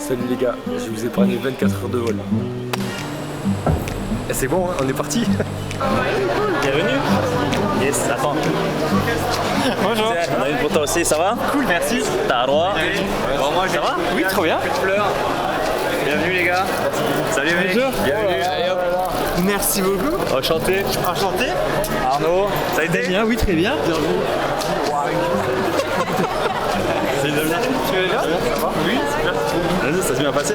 Salut les gars, je vous ai épargné 24 heures de vol. Et c'est bon, hein, on est parti. Bienvenue. Yes, attends. Bonjour. On a une pour toi aussi, ça va? Cool, merci. T'as droit. Bon, moi, ça va? Oui, trop bien. Bienvenue les gars. Salut mec. Bonjour. Bienvenue. Allez, hop. Merci beaucoup. Enchanté. Enchanté. Arnaud, ça a été? Très bien, oui, très bien. Bienvenue. C'est une demi-heure. Tu vas bien? Ça va? Oui, super. Vas-y, ça s'est bien passé?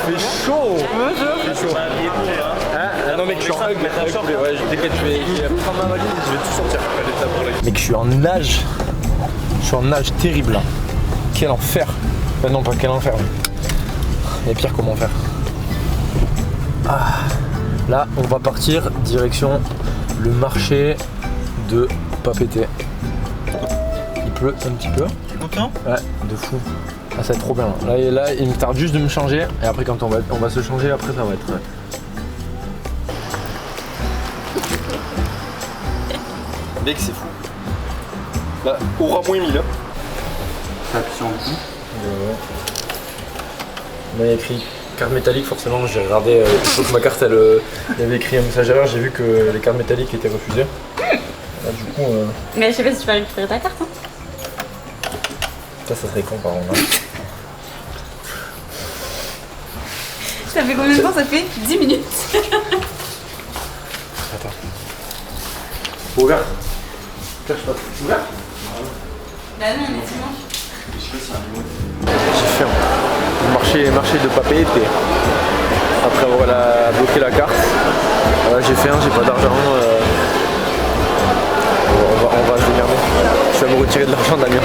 Il fait chaud. Bonjour. Ah non mec, je suis en hug, ouais, t'inquiète, je vais prendre ma valise et je vais tout sortir. Mec, je suis en nage. Je suis en nage terrible là. Quel enfer. Enfin, non, pas quel enfer. Il y a pire comment faire. Ah. Là, on va partir direction le marché de Papeete. Il pleut un petit peu. T'es content? Ouais, de fou. Ah, ça va être trop bien. Là, il me tarde juste de me changer. Et après, quand on va se changer, après, ça va être. Mec, c'est fou. Là, aura moins 1000. T'appuies sur le coup. On a écrit carte métallique, forcément. J'ai regardé. Il faut que ma carte, il y avait écrit un message erreur. J'ai vu que les cartes métalliques étaient refusées. Là, du coup. Mais je sais pas si tu vas récupérer ta carte. Hein. Ça serait con par contre. Hein. Ça fait combien de temps? Ça fait 10 minutes. Attends. Ouvert. Cache pas. Ouvert. Bah non, on est dimanche. J'ai fait un marché de Papeete. Après avoir bloqué la carte. J'ai fait un, j'ai pas d'argent. On va se démerder. Je vais me retirer de l'argent d'Amiens.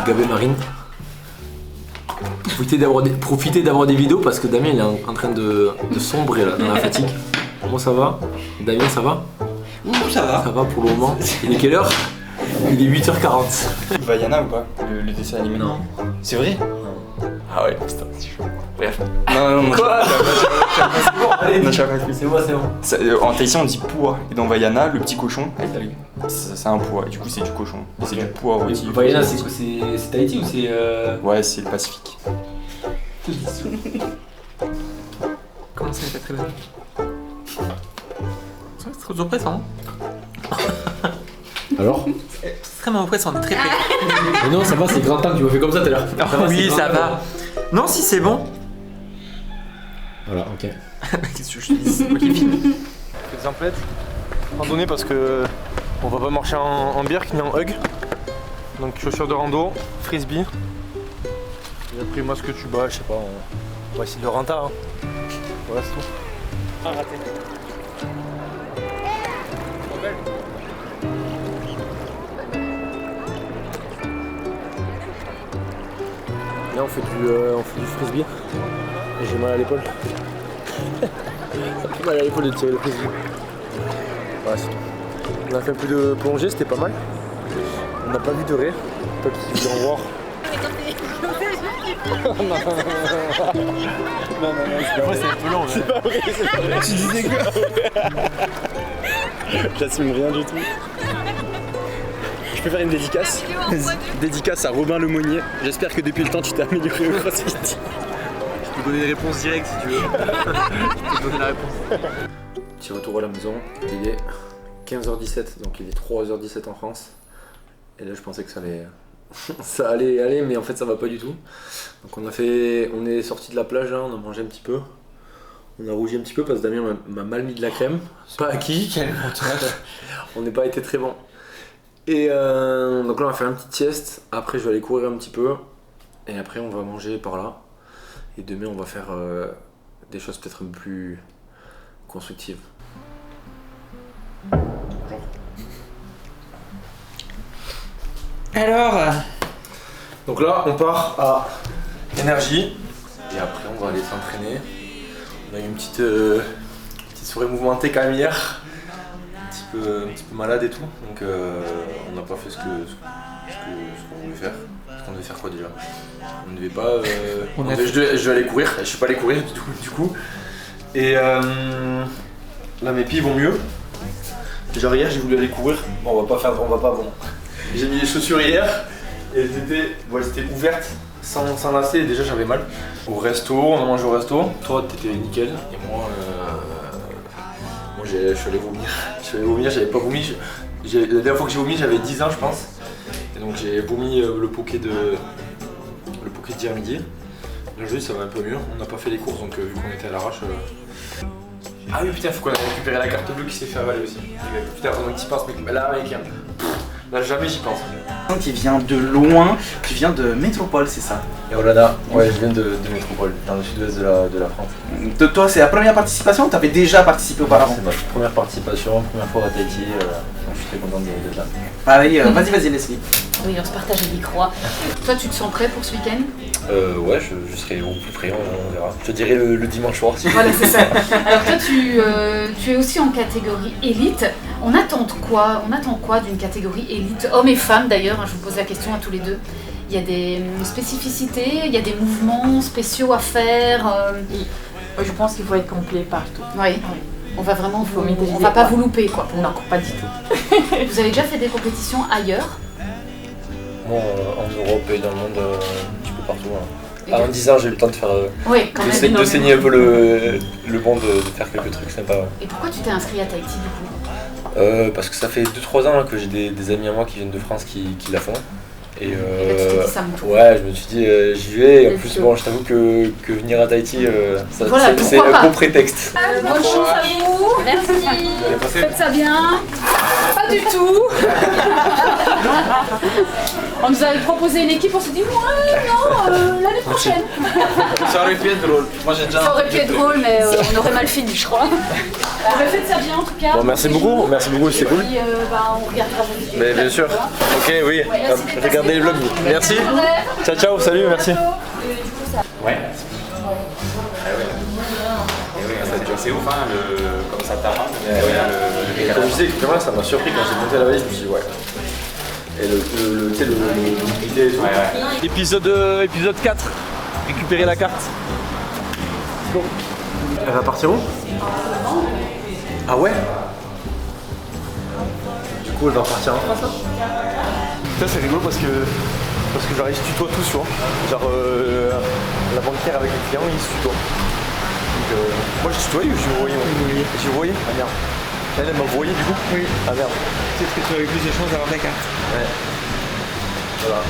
Gavé Marine. Profitez d'avoir des vidéos parce que Damien il est en train de sombrer là, dans la fatigue. Comment ça va? Damien, ça va? Ça va. Ça va pour le moment. Il est quelle heure? Il est 8h40. Vaiana ou pas? Le dessin animé? Non. C'est vrai? Ah ouais, putain, c'est chaud. Bref. Non. Quoi? Non, je sais pas. C'est bon, c'est bon. En tahitien, on dit pois. Et dans Vaiana, le petit cochon, c'est un pois. Et du coup, c'est du cochon. Et c'est du pois rôti. Vaiana, c'est quoi? C'est Tahiti ou c'est. Ouais, c'est le Pacifique. Comment ça, elle est très belle? C'est trop oppressant. Alors? C'est extrêmement oppressant, on est très près. Mais non, ça va, c'est grand temps que tu m'as fait comme ça tout à l'heure. Oui, ça va. Non, si c'est bon. Voilà, ok. Qu'est-ce que je te dis? C'est moi qui filme. Des emplettes, randonnée parce que on va pas marcher en birk ni en hug. Donc chaussures de rando, frisbee. Et après moi ce que tu bats, je sais pas, on va essayer de renta. Hein. Voilà c'est tout. Ah raté. Trop belle. Là on fait du frisbee. Et j'ai mal à l'épaule. Ça fait mal à l'épaule de tirer le frisbee. Voilà, c'est tout. On a fait un peu de plongée, c'était pas mal. On n'a pas vu de ré. Toi qui veux en voir. Non, c'est un peu long. C'est pas vrai, c'est pas vrai. Tu disais quoi? J'assume rien du tout. Je peux faire une dédicace? Dédicace à Robin Lemonnier. J'espère que depuis le temps tu t'es amélioré au CrossFit. Je peux donner des réponses directes si tu veux. Je peux donner la réponse. Petit retour à la maison. Il est 15h17, donc il est 3h17 en France. Et là je pensais que ça allait aller, mais en fait ça va pas du tout. Donc on est sorti de la plage là, on a mangé un petit peu. On a rougi un petit peu parce que Damien m'a mal mis de la crème. Pas acquis. Quel montage. On n'est pas été très bon. Et donc là on va faire une petite sieste. Après je vais aller courir un petit peu. Et après on va manger par là. Et demain on va faire des choses peut-être un peu plus constructives. Alors Donc là on part à énergie. Et après on va aller s'entraîner. On a eu une petite soirée mouvementée quand même hier. Un petit peu malade et tout. Donc on n'a pas fait ce qu'on voulait faire. On devait faire quoi déjà? On ne devait pas. Je devais aller courir. Je suis pas allé courir du coup. Et là mes pieds vont mieux. Genre hier j'ai voulu aller courir. Bon, on va pas. Bon. J'ai mis les chaussures hier et elles étaient ouvertes. Sans lacets, déjà j'avais mal. Au resto, on a mangé au resto. Toi t'étais nickel. Et moi je suis allé vomir. J'avais pas vomi. La dernière fois que j'ai vomi j'avais 10 ans je pense. Et donc j'ai vomi le poké d'hier midi. Aujourd'hui ça va un peu mieux. On n'a pas fait les courses donc vu qu'on était à l'arrache. Ah oui putain, faut qu'on ait récupéré la carte bleue qui s'est fait avaler aussi. Putain, pendant que t'y penses, mec. Là mec, là jamais j'y pense. Tu viens de loin, tu viens de Métropole, c'est ça? Et voilà, ouais, je viens de Métropole, dans le sud-ouest de la France. Toi, c'est la première participation ou tu avais déjà participé auparavant? C'est ma première participation, première fois à Tahiti, donc je suis très content d'être là. Pareil, vas-y Leslie. Oui, on se partage les micros. Toi, tu te sens prêt pour ce week-end? Ouais, je serai au plus près, on verra. Je te dirai le dimanche soir. Si voilà, c'est ça. Alors toi, tu es aussi en catégorie élite. On attend quoi d'une catégorie élite, hommes et femmes d'ailleurs, je vous pose la question à tous les deux. Il y a des spécificités, il y a des mouvements spéciaux à faire. Je pense qu'il faut être complet partout. Oui. On va vraiment on va pas vous louper quoi. Non, pas du tout. Vous avez déjà fait des compétitions ailleurs? Moi, en Europe et dans le monde, un petit peu partout. Hein. En 10 ans, j'ai eu le temps de faire de saigner un peu le bon, de faire quelques trucs sympas. Et pourquoi tu t'es inscrit à Tahiti du coup? Parce que ça fait 2-3 ans que j'ai des amis à moi qui viennent de France qui la font. Et là, tu t'es dit ça me tourne. ouais, je me suis dit j'y vais. Et en plus, bon, je t'avoue que venir à Tahiti, c'est un bon prétexte. Bonne chance à vous. Merci. Faites ça bien. Pas du tout. On nous avait proposé une équipe, on s'est dit ouais, non, l'année prochaine. Ça aurait pu être drôle. Moi, j'ai déjà. Ça aurait pu être drôle, mais on aurait mal fini, je crois. Faites ça bien en tout cas. Bon, merci beaucoup, c'est cool. Et puis, on regardera vos vidéos. Mais bien sûr. Ok, oui. Regardez les vlogs. Merci. Ciao, ciao. Salut, merci. Ouais. C'est ouf, hein, comme ça t'apprend. Comme je disais, ça m'a surpris quand j'ai monté la vallée, je me suis dit ouais. Et le et tout. Ouais. Épisode 4, récupérer la carte. Bon. Elle va partir où? Ah ouais? Du coup elle va partir en France là? Putain c'est rigolo parce que genre ils se tutoient tous, tu vois. Genre la banquière avec les clients ils se tutoient. Donc moi je tutoyais ou je voyais? Je voyais? Ah merde. Elle m'a voyé du coup? Oui. Ah merde. Peut-être que tu as eu plus de chance d'avoir ta carte. Ouais. Voilà.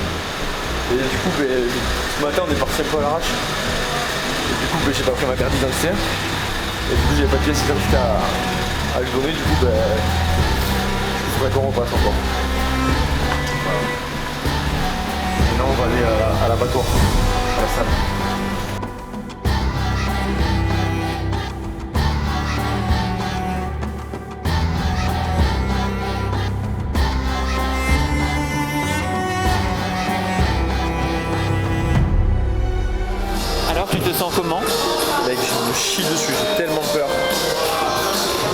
Et du coup, ce matin on est parti un peu à l'arrache. Et du coup, j'ai pas pris ma carte d'identité. Et du coup, j'avais pas de pièce d'identité à lui donner. Du coup, il faudrait qu'on repasse encore. Voilà. Maintenant, on va aller à l'abattoir, à la salle. Alors, tu te sens comment? Mec, je me chie dessus, j'ai tellement peur.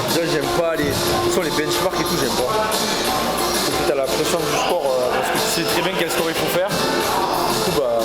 Déjà, j'aime pas aller. Sur les benchmarks et tout, j'aime pas. Parce que t'as la pression du sport, parce que tu sais très bien quel score il faut faire. Du coup, bah.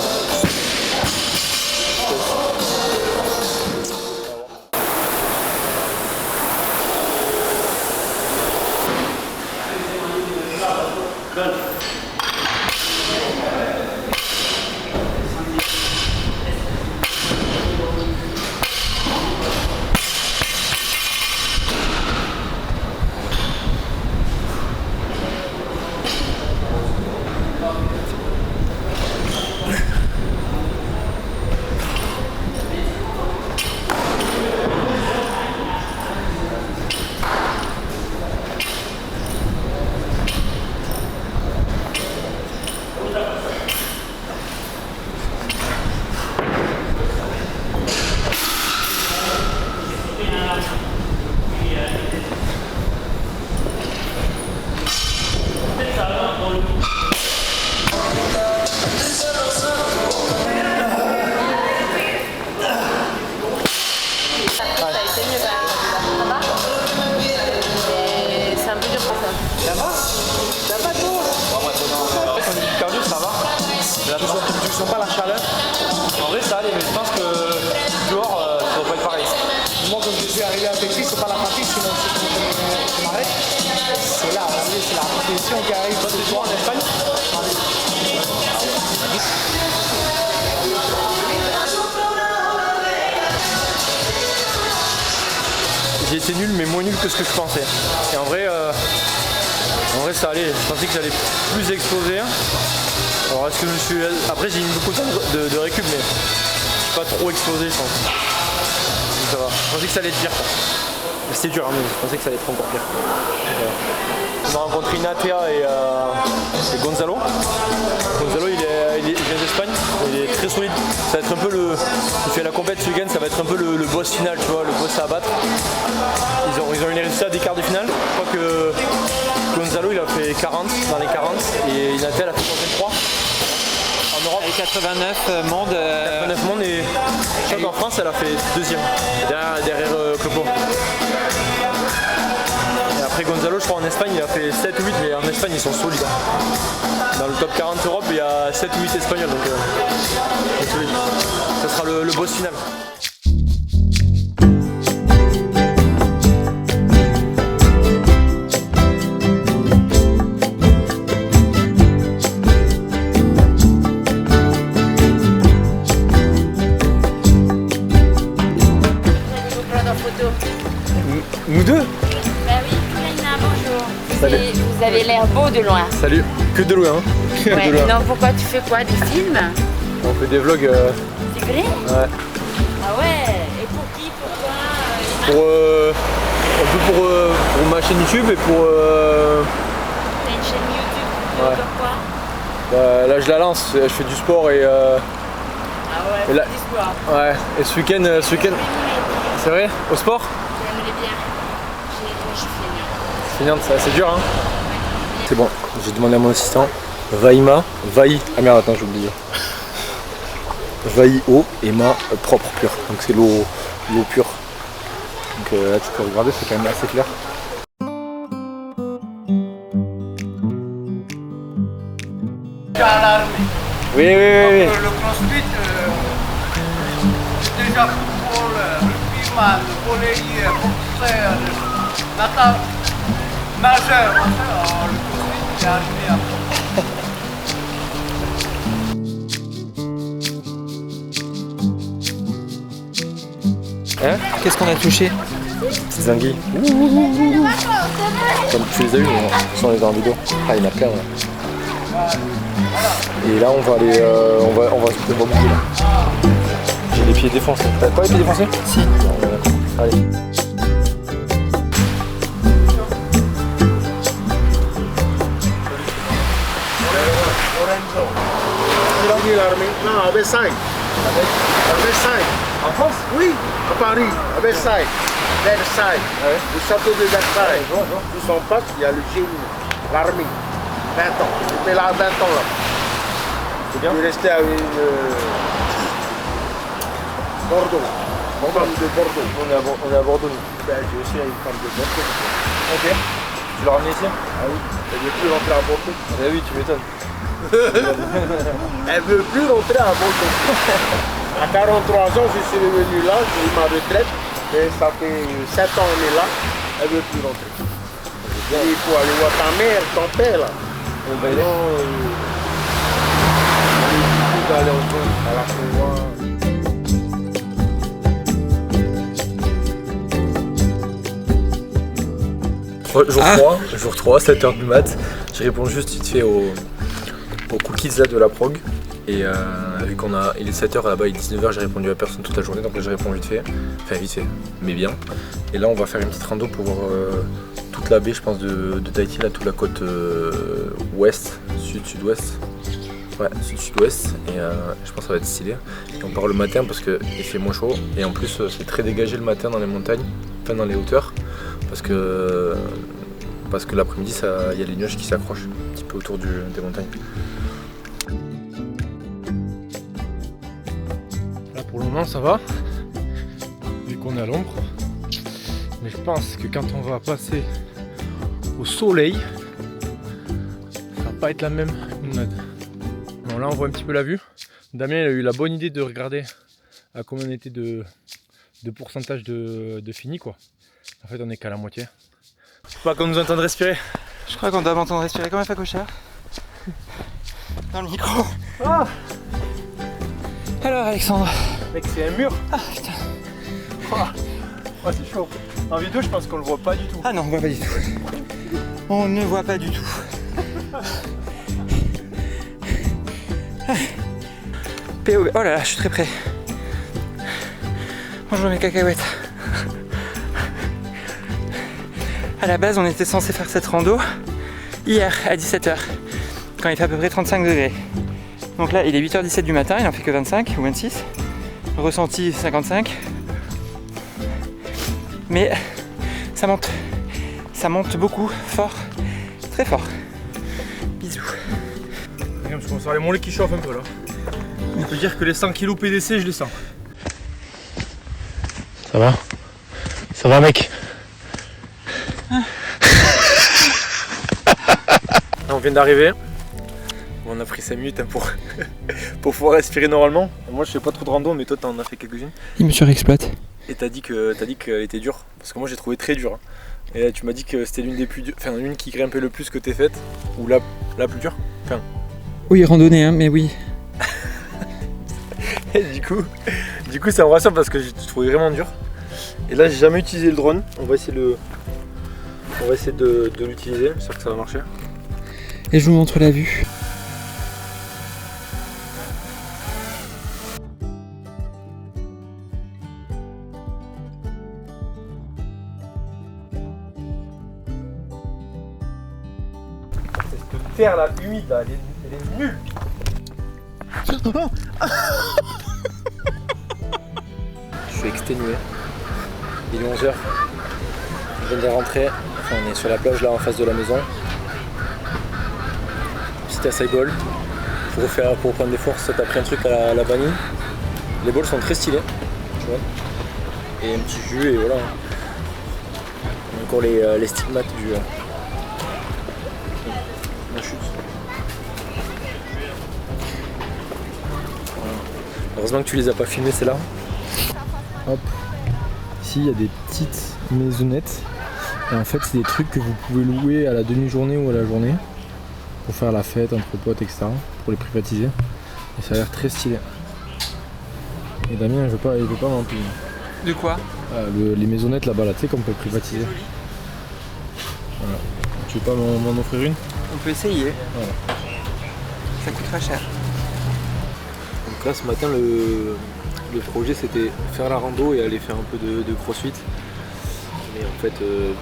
sens pas la chaleur. En vrai ça allait, mais je pense que dehors ça doit pas être pareil. Moi quand je suis arrivé à Pékin, c'est pas la fatigue, sinon je m'arrête. C'est là, c'est la pression qui arrive. Toi c'est toi en Espagne? J'ai été nul mais moins nul que ce que je pensais. Et en vrai ça allait, je pensais que ça allait plus exploser. Alors est-ce que je me suis... Après j'ai eu beaucoup de temps de récup mais je suis pas trop explosé je pense. Donc ça va. Je pensais que ça allait être pire. C'était dur hein, mais je pensais que ça allait être encore pire. On a rencontré Inatea et Gonzalo. Gonzalo il vient d'Espagne, il est très solide. Ça va être un peu il fait la compète ce week-end, ça va être un peu le boss final, tu vois, le boss à abattre. Ils ont eu les résultats des quarts de finale. Je crois que Gonzalo il a fait 40 dans les 40 et Inatea elle a fait 63. En Europe. Et 89 mondes. 89 mondes et je crois qu'en France elle a fait deuxième derrière Clopo. Et après Gonzalo je crois en Espagne il a fait 7 ou 8 mais en Espagne ils sont solides. Dans le top 40 Europe il y a 7 ou 8 espagnols donc solide. Ça sera le boss final. Nous deux? Bah oui, Kaina, bonjour. Salut. Vous avez l'air beau de loin. Salut. Que de loin. Hein. Ouais, de loin. non, pourquoi tu fais quoi? Des films? On fait des vlogs. C'est vrai? Ouais. Ah ouais. Et pour qui? Pourquoi? Un peu pour ma chaîne YouTube et pour... T'as une chaîne YouTube? Ouais. Pourquoi? Là je la lance, je fais du sport et... Ah ouais, et là... du sport. Ouais, et ce week-end... C'est vrai? Au sport? J'aimerais bien. Je suis feignante. Feignante, c'est assez dur hein? C'est bon, j'ai demandé à mon assistant. Vaïma, Vaï... Ah merde, attends, j'ai oublié. Vaï eau et ma propre pure. Donc c'est l'eau pure. Donc là tu peux regarder, c'est quand même assez clair. Oui. Le crossfit, c'est déjà pour le rugbyman, le volley, boxeur, nageur. Le crossfit est arrivé après. Hein? Qu'est-ce qu'on a touché? Petites anguilles. Comme tu les as eues, mais on les a en vidéo. Ah, il y en a plein là. Et là, on va aller. On va bouger là. J'ai les pieds défoncés. T'as pas les pieds défoncés? Si. Allez. Il a l'armée. Non, à Versailles. À Versailles. En France? Oui, à Paris, à Versailles. Versailles. Le château de Versailles. Tout son poste, il y a le génie, l'armée. 20 ans. J'étais là à 20 ans là. C'est bien. Je suis resté avec Bordeaux. Une femme de Bordeaux. On est à Bordeaux. Nous. Ben, j'ai aussi une femme de Bordeaux. Ok. Tu l'as ramené ici? Ah oui. Elle ne veut plus rentrer à Bordeaux. Ah oui, tu m'étonnes. Elle ne veut plus rentrer à Bordeaux. À 43 ans, je suis revenu là, j'ai eu ma retraite. Et ça fait 7 ans qu'on est là. Elle ne veut plus rentrer. Il faut aller voir ta mère, ton père là. On va y aller. D'aller à la pouvoir. Jour 3, 7h du mat. J'ai répondu juste vite fait aux cookies là de la prog. Et vu il est 7h là-bas, il est 19h, j'ai répondu à personne toute la journée, donc là j'ai répondu vite fait. Enfin vite fait, mais bien. Et là on va faire une petite rando pour voir toute la baie, je pense, de Tahiti, là, toute la côte ouest, sud-sud-ouest. Ouais, sud-sud-ouest. Et je pense que ça va être stylé. Et on part le matin parce qu'il fait moins chaud. Et en plus c'est très dégagé le matin dans les montagnes, enfin dans les hauteurs. Parce que l'après-midi, il y a les nuages qui s'accrochent un petit peu autour des montagnes. Là pour le moment ça va, vu qu'on est à l'ombre. Mais je pense que quand on va passer au soleil, ça va pas être la même promenade. Bon, là on voit un petit peu la vue. Damien il a eu la bonne idée de regarder à combien on était de pourcentage de fini quoi. En fait on est qu'à la moitié. Je sais pas qu'on nous entende respirer. Je crois qu'on doit m'entendre respirer comme un facochard. Dans le micro. Ah Alors Alexandre. Mec c'est un mur. Ah putain. Oh c'est chaud. En vidéo je pense qu'on le voit pas du tout. Ah non, on voit pas du tout. On ne voit pas du tout. POB. Oh là là, je suis très près. Bonjour mes cacahuètes. À la base, on était censé faire cette rando hier à 17h, quand il fait à peu près 35 degrés. Donc là, il est 8h17 du matin, il en fait que 25 ou 26. Ressenti 55. Mais ça monte beaucoup, fort, très fort. Bisous. Regarde, je commence à avoir les mollets qui chauffent un peu là. On peut dire que les 100 kg PDC, je les sens. Ça va? Ça va mec? On vient d'arriver. On a pris 5 minutes pour pouvoir respirer normalement. Moi je fais pas trop de rando mais toi t'en as fait quelques-unes. Il me surexploite. Et t'as dit qu'elle était dure. Parce que moi j'ai trouvé très dure. Et là tu m'as dit que c'était l'une des plus dures. Enfin l'une qui grimpait le plus que t'es faite. Ou la plus dure. Enfin. Oui, randonnée hein, mais oui. Et du coup ça me rassure parce que j'ai trouvé vraiment dur. Et là j'ai jamais utilisé le drone. On va essayer de l'utiliser. J'espère que ça va marcher. Et je vous montre la vue. Cette terre là humide là, elle est nulle. Je suis exténué. Il est 11h. Je viens de rentrer. Enfin, on est sur la plage là en face de la maison. Petit acai bowl. Pour prendre des forces, t'as pris un truc à la vanille. Les bowls sont très stylés. Tu vois. Et un petit jus et voilà. On a encore les stigmates du. La chute. Voilà. Heureusement que tu les as pas filmés, c'est là. Hop. Ici, il y a des petites maisonnettes. Et en fait, c'est des trucs que vous pouvez louer à la demi-journée ou à la journée pour faire la fête entre potes, etc. Pour les privatiser. Et ça a l'air très stylé. Et Damien, il veut pas m'en payer. De quoi? Les maisonnettes là-bas, là, tu sais qu'on peut privatiser. Voilà. Tu veux pas m'en offrir une? On peut essayer. Voilà. Ça coûte pas cher. Donc là, ce matin, le projet c'était faire la rando et aller faire un peu de crossfit. Mais en fait, on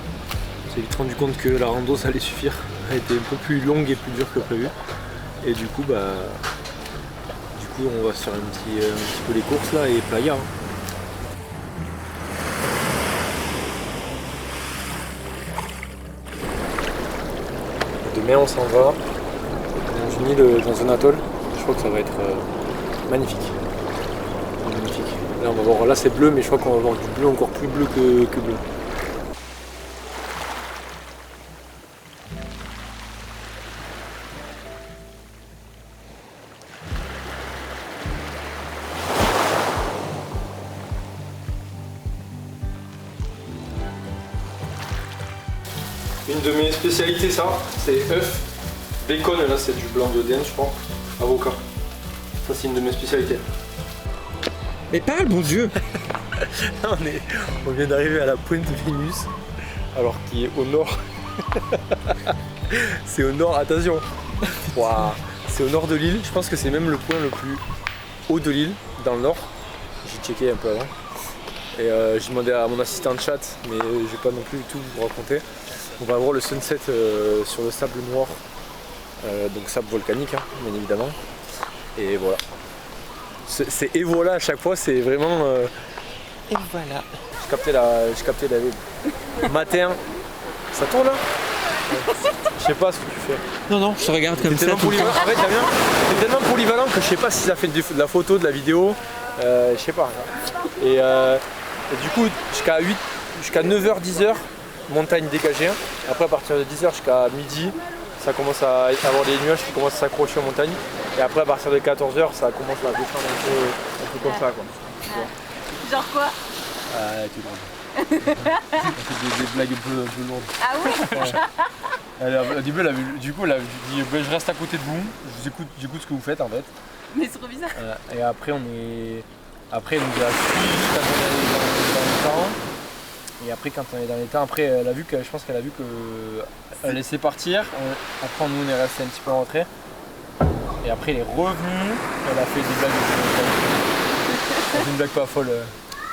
s'est vite rendu compte que la rando ça allait suffire. Elle était un peu plus longue et plus dure que prévu. Et du coup, on va se faire un petit peu les courses là et playa. Hein. Demain, on s'en va dans une île, dans un atoll. Je crois que ça va être magnifique. Magnifique. Là, on va voir, là c'est bleu, mais je crois qu'on va voir du bleu encore plus bleu que bleu. Une de mes spécialités, ça, c'est œuf, bacon, là c'est du blanc de dinde, je pense, avocat. Ça, c'est une de mes spécialités. Mais parle, bon Dieu. On vient d'arriver à la pointe Vénus, alors qui est au nord. C'est au nord, attention. Waouh. C'est au nord de l'île, je pense que c'est même le point le plus haut de l'île, dans le nord. J'ai checké un peu avant. Et j'ai demandé à mon assistant de chat, mais je vais pas non plus tout vous raconter. On va voir le sunset sur le sable noir, donc sable volcanique, hein, bien évidemment. Et voilà. Et voilà à chaque fois, c'est vraiment. Et voilà. J'ai capté la matin. Ça tourne là? Je sais pas ce que tu fais. Non, non, je te regarde comme ça. En fait, Damien, t'es tellement polyvalent que je sais pas si ça fait de la photo, de la vidéo. Je sais pas. Et du coup, jusqu'à 9h, 10h, montagne dégagée. Après, à partir de 10h jusqu'à midi, ça commence à avoir des nuages qui commencent à s'accrocher aux montagnes. Et après à partir de 14h ça commence à descendre un peu comme ça quoi. Genre quoi? Tu vois. Des blagues un peu lourdes. Ah ouais? Au début elle a dit je reste à côté de vous, j'écoute ce que vous faites en fait. Mais c'est trop bizarre. Et après après elle nous a suivi quand on est dans le temps. Et après quand on est dans les temps, après je pense qu'elle a vu qu'elle laissait partir. Après nous on est resté un petit peu rentré. Et après elle est revenue, elle a fait des blagues. Elle a fait une blague pas folle.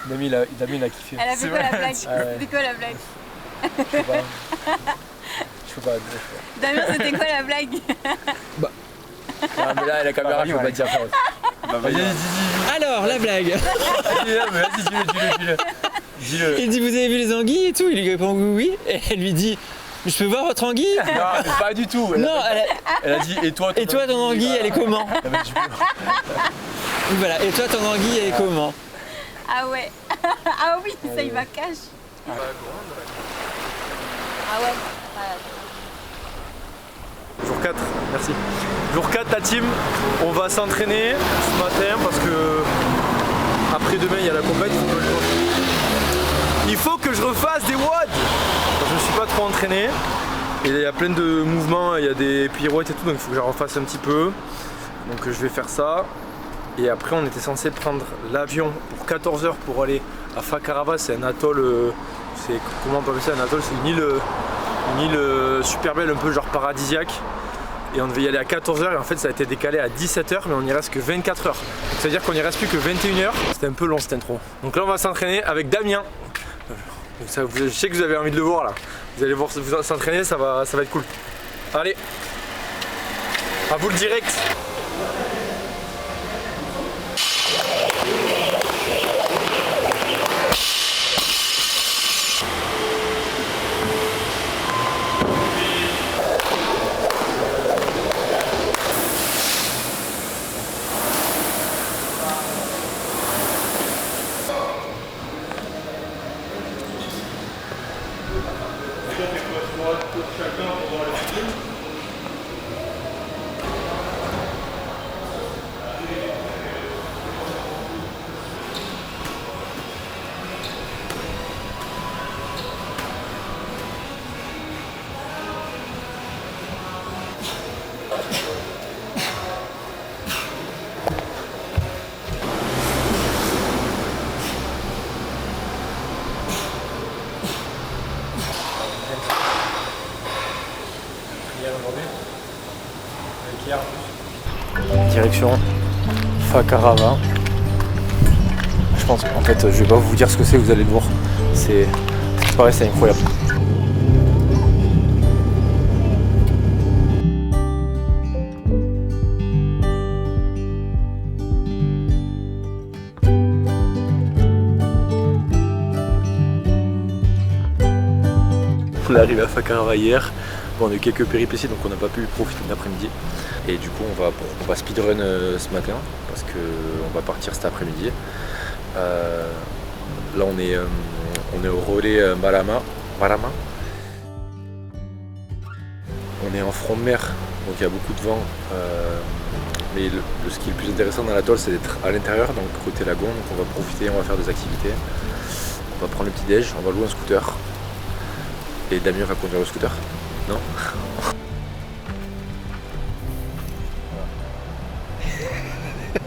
Damien il a kiffé. Elle a fait quoi la blague? C'était quoi la blague? Je peux pas. Damien, c'était quoi la blague? Ah, mais là la caméra je peux pas dire. Vas-y, dis. Alors, la blague. Vas-y, dis-le. Il dit, vous avez vu les anguilles et tout? Il lui répond oui. Et elle lui dit, je peux voir votre anguille? Non, mais pas du tout. Elle a dit, et toi ton anguille, elle est comment? Voilà, et toi ton anguille, elle est comment? Ah ouais. Ah oui, ça il va cache. Ah ouais. Jour 4, merci. Jour 4 la team, on va s'entraîner ce matin parce que après demain il y a la compète. Il faut que je refasse des WOD. Je ne suis pas trop entraîné. Et il y a plein de mouvements, il y a des pirouettes et tout, donc il faut que je refasse un petit peu. Donc je vais faire ça. Et après on était censé prendre l'avion pour 14 h pour aller à Fakarava, c'est un atoll, comment on peut appeler ça un atoll, c'est une île super belle, un peu genre paradisiaque. Et on devait y aller à 14 h et en fait ça a été décalé à 17 h mais on y reste que 24 h. Donc ça veut dire qu'on y reste plus que 21 h. C'était un peu long cette intro. Donc là on va s'entraîner avec Damien. Donc ça, je sais que vous avez envie de le voir là. Vous allez voir vous s'entraîner, ça va être cool. Allez, à vous le direct. Direction Fakarava. Je pense en fait je vais pas vous dire ce que c'est, vous allez le voir. C'est pareil, c'est incroyable. On est arrivé à Fakarava hier. Bon, on a eu quelques péripéties donc on n'a pas pu profiter de l'après-midi. Et du coup on va speedrun ce matin parce qu'on va partir cet après-midi. Là on est au relais Marama. On est en front de mer, donc il y a beaucoup de vent. Mais ce qui est le plus intéressant dans l'atoll, c'est d'être à l'intérieur, donc côté lagon. Donc on va profiter, on va faire des activités. On va prendre le petit déj, on va louer un scooter. Et Damien va conduire le scooter. Non.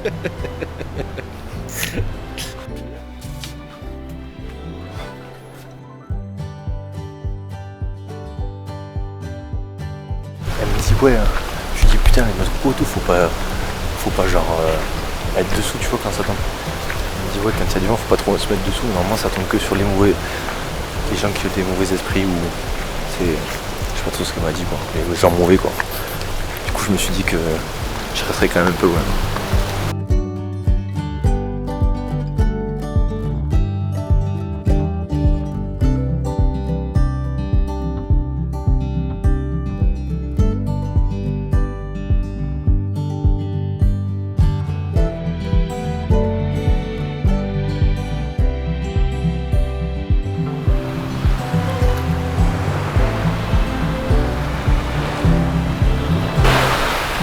Elle me dit ouais, je lui dis putain mais notre auto faut pas genre être dessous tu vois quand ça tombe. Elle me dit ouais quand il y a du vent faut pas trop se mettre dessous, normalement ça tombe que sur les gens qui ont des mauvais esprits ou c'est. Je sais pas trop ce qu'elle m'a dit quoi, les gens mauvais quoi. Du coup je me suis dit que je resterais quand même un peu loin.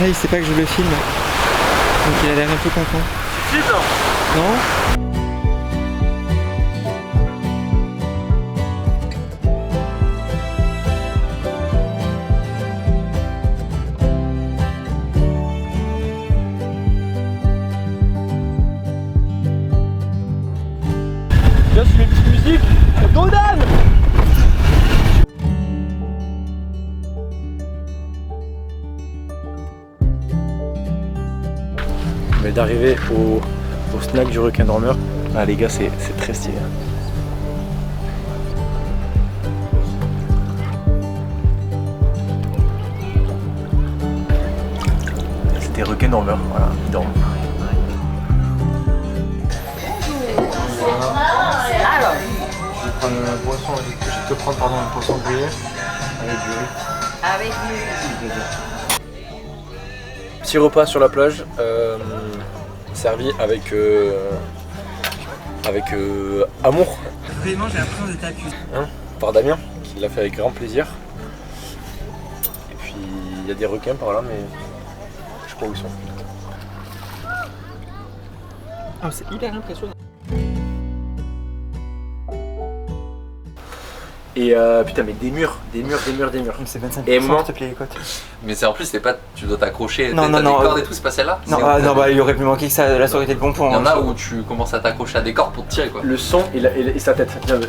Ah, il sait pas que je le filme. Donc il a l'air un peu content. Non? Là, je mets une petite musique. Dodan! Mais d'arriver au snack du requin dormeur, ah les gars, c'est très stylé. C'est des requins dormeurs, voilà, ils dorment. Je vais prendre une boisson, je vais te prendre pardon, un poisson grillé avec du riz. Avec du riz. Petit repas sur la plage, servi avec amour. Vraiment, j'ai l'impression de t'accuser. Hein, par Damien, qui l'a fait avec grand plaisir. Et puis il y a des requins par là, mais je sais pas où ils sont. Oh, c'est hyper impressionnant. Et putain, mais des murs. C'est 25 Et moi, s'il te plaît, les côtes. Mais c'est en plus, c'est pas. Tu dois t'accrocher. Non, T'as non, des non, cordes et tout, c'est pas celle-là? Non, bah il aurait pu manquer que ça, la sororité de pompon. Il y en a où tu commences à t'accrocher à des cordes pour te tirer quoi. le son et sa tête. Viens,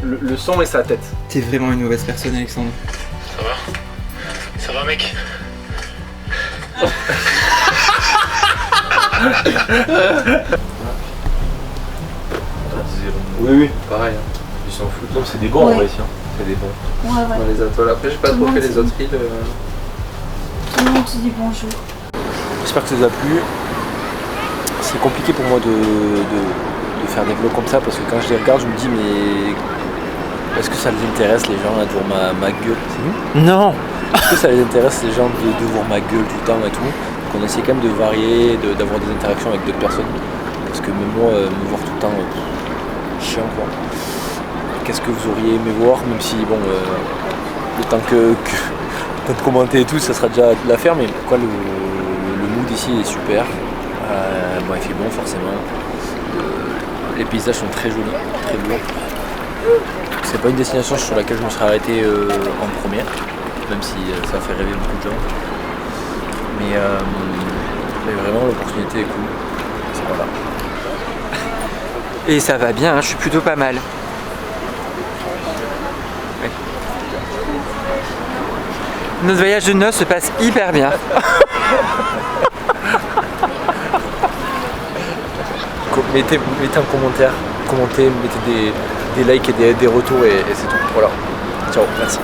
le son et sa tête. T'es vraiment une mauvaise personne, Alexandre. Ça va mec? Oui, pareil. Ils s'en foutent. Non, c'est des bons en vrai ici. C'est des bons. Ouais, ouais. Dans les atolls. Après, j'ai pas Tout le trop fait monde les autres îles. Tout le monde te dit bonjour. J'espère que ça vous a plu. C'est compliqué pour moi de faire des vlogs comme ça parce que quand je les regarde, je me dis mais est-ce que ça les intéresse les gens là, de voir ma gueule? C'est nous? Non. Est-ce que ça les intéresse les gens de voir ma gueule tout le temps et tout? Donc on essaie quand même de varier, d'avoir des interactions avec d'autres personnes. Parce que même moi, me voir tout le temps, chiant quoi. Qu'est-ce que vous auriez aimé voir, même si bon, le temps que de commenter et tout, ça sera déjà l'affaire, mais quoi, le mood ici est super. Bon, il fait bon forcément. Les paysages sont très jolis, très beaux. C'est pas une destination sur laquelle je me serais arrêté en première, même si ça fait rêver beaucoup de gens. Mais vraiment l'opportunité est cool. C'est voilà. Et ça va bien, hein, je suis plutôt pas mal. Ouais. Notre voyage de noces se passe hyper bien. Mettez un commentaire, commentez, mettez des likes et des retours et c'est tout. Voilà. Ciao, merci.